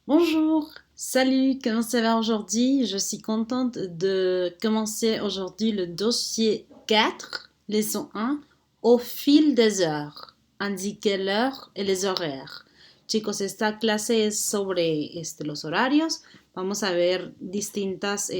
Bonjour, salut, comment ça va aujourd'hui? Je suis contente de commencer aujourd'hui le dossier 4, leçon 1, au fil des heures. Indiquer l'heure y les horaires. Chicos, esta clase es sobre los horarios. Vamos a ver distintas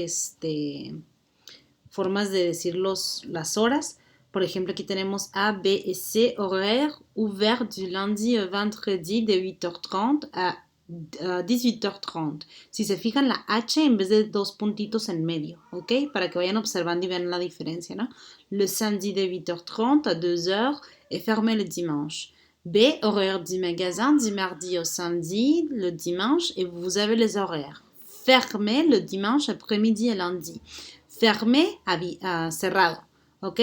formas de decir las horas. Por ejemplo, aquí tenemos A, B et C, horaire ouvert du lundi au vendredi de 8h30 a 18h30. Si se fijan la H en vez de dos puntitos en medio, ¿ok? Para que vayan observando y vean la diferencia, ¿no? Le samedi de 8h30 à 2h et fermé le dimanche. B, horaire du magasin du mardi au samedi, le dimanche, et vous avez les horaires. Fermé le dimanche après-midi et lundi. Fermé, cerrado, ¿ok?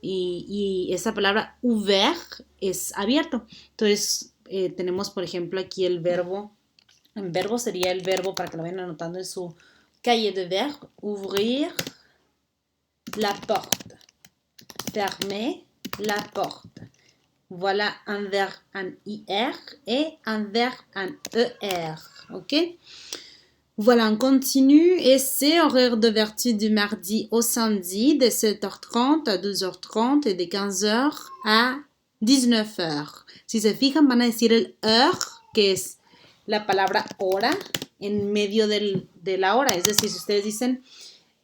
Y esa palabra ouvert es abierto. Entonces, tenemos, por ejemplo, aquí el verbo. El verbo sería el verbo, para que lo vayan anotando en su cahier de verbe, ouvrir la porte. Fermer la porte. Voilà un verbe en IR et un verbe en ER, ¿ok? Voilà, on continue et c'est horaire d'ouverture du mardi au samedi de 7h30 à 12h30 et de 15h à 19h. Si se fijan, van a decir el heure, que es la palabra hora, en medio de la hora. Es decir, si ustedes dicen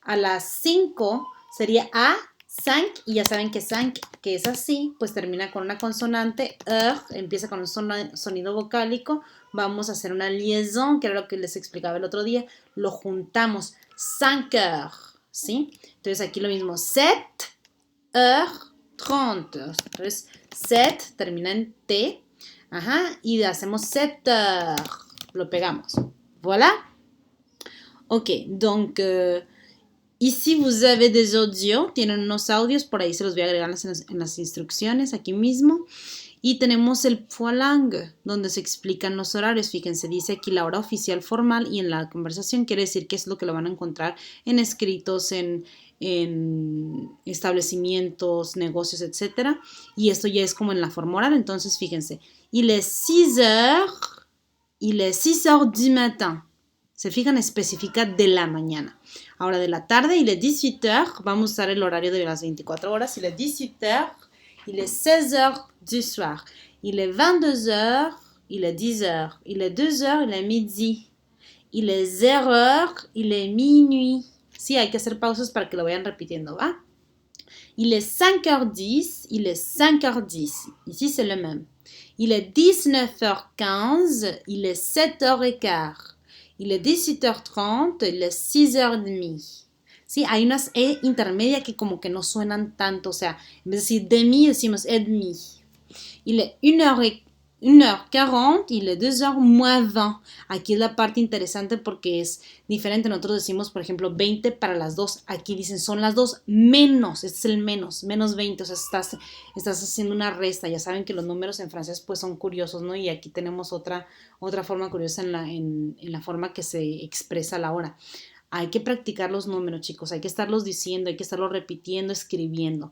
a las 5, sería a 5, y ya saben que 5, que es así, pues termina con una consonante, heure, empieza con un sonido vocálico. Vamos a hacer una liaison, que era lo que les explicaba el otro día, lo juntamos, 5 heures, ¿sí? Entonces aquí lo mismo, 7h30, entonces 7 termina en T, ajá, y hacemos 7 heures, lo pegamos, voilà. Ok, donc ici vous avez des audios, tienen unos audios, por ahí se los voy a agregar en las instrucciones, aquí mismo. Y tenemos el point langue, donde se explican los horarios. Fíjense, dice aquí la hora oficial formal y en la conversación quiere decir que es lo que lo van a encontrar en escritos, en establecimientos, negocios, etc. Y esto ya es como en la forma oral. Entonces, fíjense, il est 6h, il est 6h du matin. Se fijan, especifica de la mañana. Ahora de la tarde, il est 18h. Vamos a usar el horario de las 24 horas. Il est 18h. Il est 16h du soir. Il est 22h. Il est 10h. Il est 2h. Il est midi. Il est 0h. Il est minuit. Sí, hay que hacer pausas para que lo vayan repitiendo, ¿va? Il est 5h10. Il est 5h10. Ici, c'est le même. Il est 19h15. Il est 7h15. Il est 18h30. Il est 6h30. Sí, hay unas E intermedia que como que no suenan tanto, o sea, en vez de decir demi, decimos et demi. Il est 1h40, il est 2h moins 20. Aquí es la parte interesante porque es diferente. Nosotros decimos, por ejemplo, 20 para las 2. Aquí dicen son las 2 menos, este es el menos 20. O sea, estás haciendo una resta. Ya saben que los números en francés pues son curiosos, ¿no? Y aquí tenemos otra forma curiosa en la forma que se expresa la hora. Hay que practicar los números, chicos. Hay que estarlos diciendo, hay que estarlos repitiendo, escribiendo.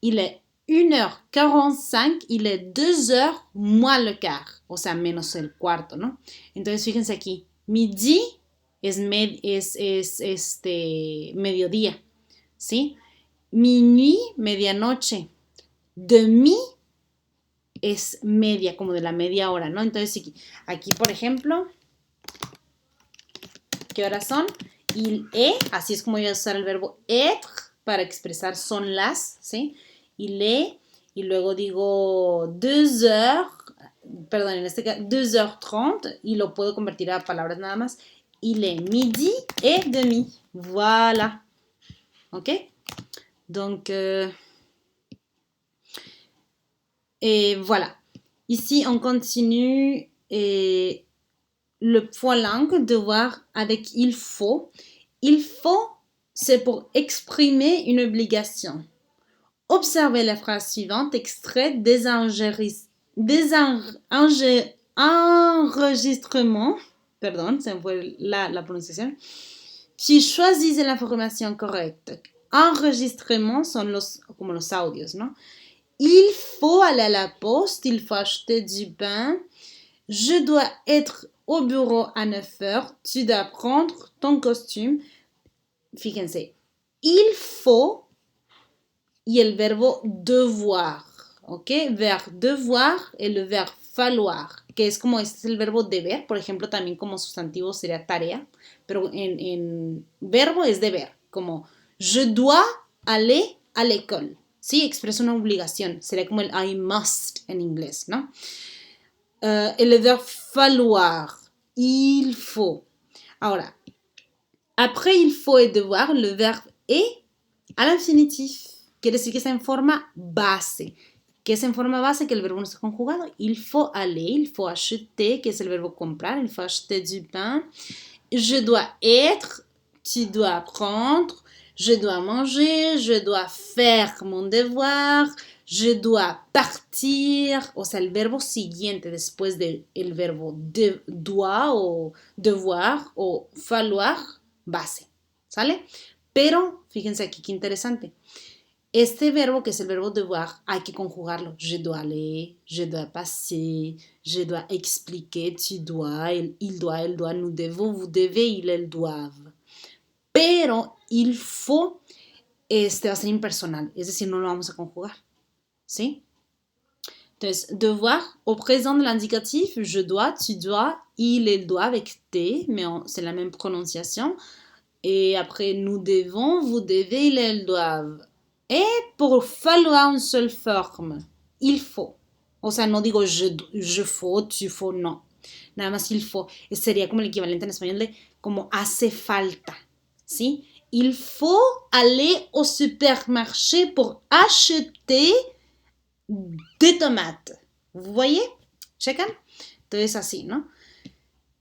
Il est 1h45, il est 2h moins le quart. O sea, menos el cuarto, ¿no? Entonces, fíjense aquí. Midi es mediodía, ¿sí? Minuit, medianoche. Demi es media, como de la media hora, ¿no? Entonces, aquí por ejemplo, ¿qué horas son? Il est, así es como voy a usar el verbo être para expresar son las, ¿sí? Il est, y luego digo 2h, perdón, en este caso 2h30, y lo puedo convertir a palabras nada más. Il est midi et demi. Voilà. ¿Ok? Donc, et voilà. Ici, on continue et le point langue, devoir avec il faut. Il faut, c'est pour exprimer une obligation. Observez la phrase suivante, extrait des enregistrements. Pardon, c'est un peu la prononciation. Puis choisissez l'information correcte. Enregistrements sont como los audios, ¿no? Il faut aller à la poste, il faut acheter du pain. Je dois être au bureau à 9 heures, tu dois prendre ton costume. Fíjense, il faut y el verbo devoir, ¿ok? Ver devoir y el verbo falloir, que es como este es el verbo deber, por ejemplo, también como sustantivo sería tarea, pero en verbo es deber, como je dois aller à l'école, ¿sí? Expresa una obligación, sería como el I must en inglés, ¿no? El verbo falloir, il faut. Ahora, après il faut et devoir, le verbe est à l'infinitif. Quiere decir que está en forma base. ¿Qué es en forma base? Que el verbo no está conjugado. Il faut aller, il faut acheter, que es el verbo comprar. Il faut acheter du pain. Je dois être, tu dois prendre. Je dois manger, je dois faire mon devoir. Je dois partir. O sea, el verbo siguiente después del verbo doit o devoir o falloir, base. ¿Sale? Pero, fíjense aquí qué interesante. Este verbo, que es el verbo devoir, hay que conjugarlo. Je dois aller, je dois passer, je dois expliquer, tu dois, il doit, elle doit, nous devons, vous devez, ils, elles doivent. Pero il faut, va a ser impersonal, es decir, no lo vamos a conjugar. ¿Sí? Entonces, devoir, au présent de l'indicatif, je dois, tu dois, il, elle doit avec T, mais c'est la même prononciation. Et après, nous devons, vous devez, ils, elles doivent. Et pour falloir une seule forme, il faut. O sea, no digo je faut, tu faut, no. Nada más il faut. Sería como el equivalente en español de como hace falta. ¿Sí? Il faut aller au supermarché pour acheter des tomates. Vous voyez? ¿Checan? Entonces así, ¿no?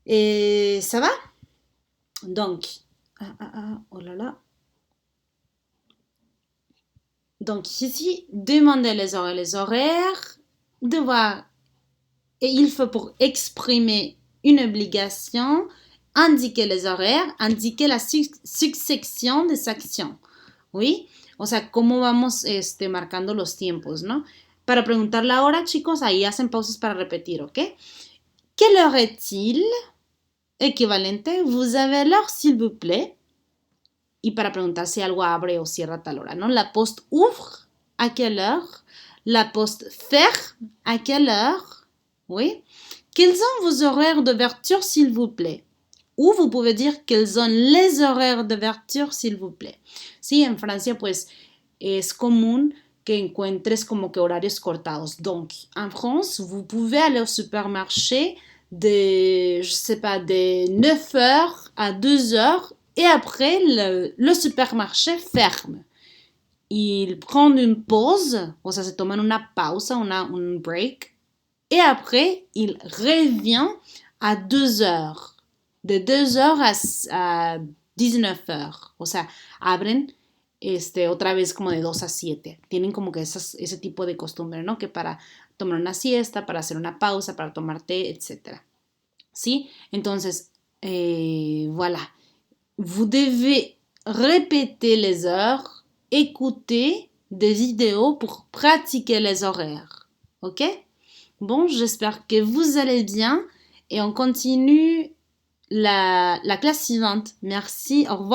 ¿Ça va? Donc, oh là là. Donc ici, demander les horaires, devoir, et il faut pour exprimer une obligation, indiquer les horaires, indiquer la succession des actions. ¿Oui? O sea, cómo vamos marcando los tiempos, ¿no? Para preguntar la hora, chicos, ahí hacen pausas para repetir, ¿ok? Quelle heure est-il? Equivalente, vous avez l'heure, s'il vous plaît. Y para preguntar si algo abre o cierra tal hora, ¿no? La poste ouvre, ¿a quelle heure? La poste ferme, ¿a quelle heure? Oui. Quels sont vos horaires d'ouverture, s'il vous plaît? Ou vous pouvez dire quels sont les horaires d'ouverture, s'il vous plaît. Sí, en Francia, pues, es común que encuentres como que horarios cortados. Donc, en France, vous pouvez aller au supermarché de, je sais pas, de 9h à 2h. Et après, le supermarché ferme. Ils prennent une pause, o sea, se toman una pausa, un break. Et après, il revient à 2h. De 2h à 19h. O sea, abren otra vez como de 2 a 7. Tienen como que ese tipo de costumbre, ¿no? Que para tomar una siesta, para hacer una pausa, para tomar té, etc. ¿Sí? Entonces, voilà. Vous devez répéter les heures, écouter des vidéos pour pratiquer les horaires. Ok? Bon, j'espère que vous allez bien et on continue la classe suivante. Merci, au revoir.